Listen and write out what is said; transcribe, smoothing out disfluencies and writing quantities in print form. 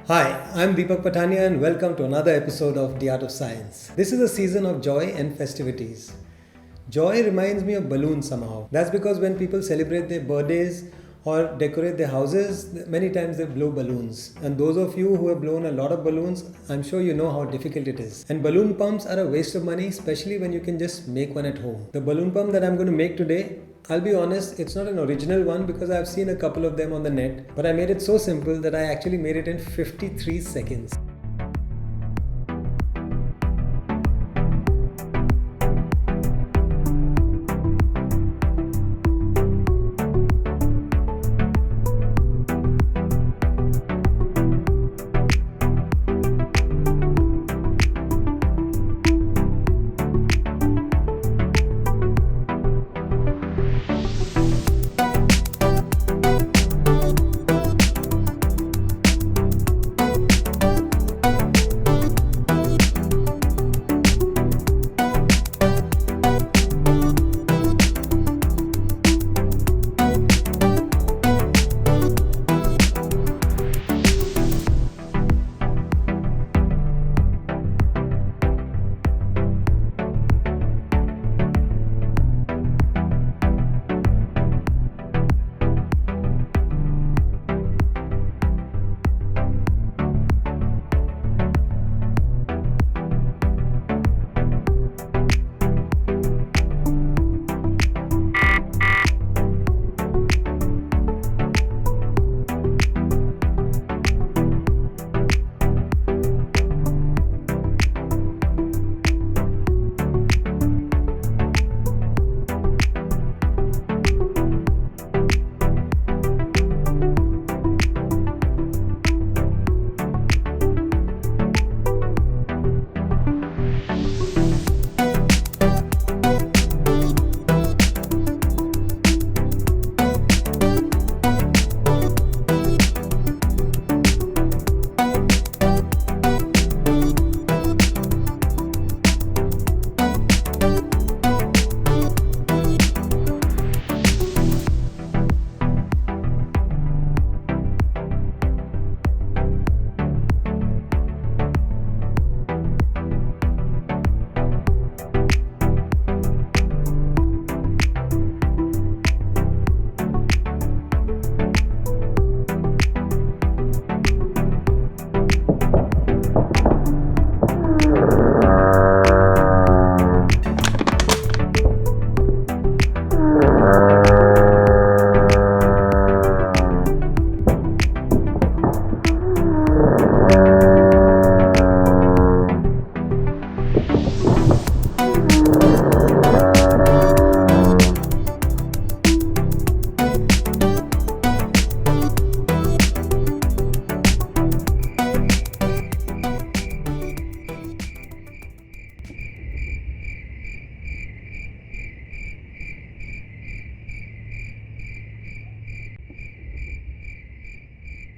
Hi, I'm Deepak Patania and welcome to another episode of The Art of Science. This is a season of joy and festivities. Joy reminds me of balloons somehow. That's because when people celebrate their birthdays or decorate their houses, many times they blow balloons. And those of you who have blown a lot of balloons, I'm sure you know how difficult it is. And balloon pumps are a waste of money, especially when you can just make one at home. The balloon pump that I'm going to make today, I'll be honest, it's not an original one because I've seen a couple of them on the net, but I made it so simple that I actually made it in 53 seconds.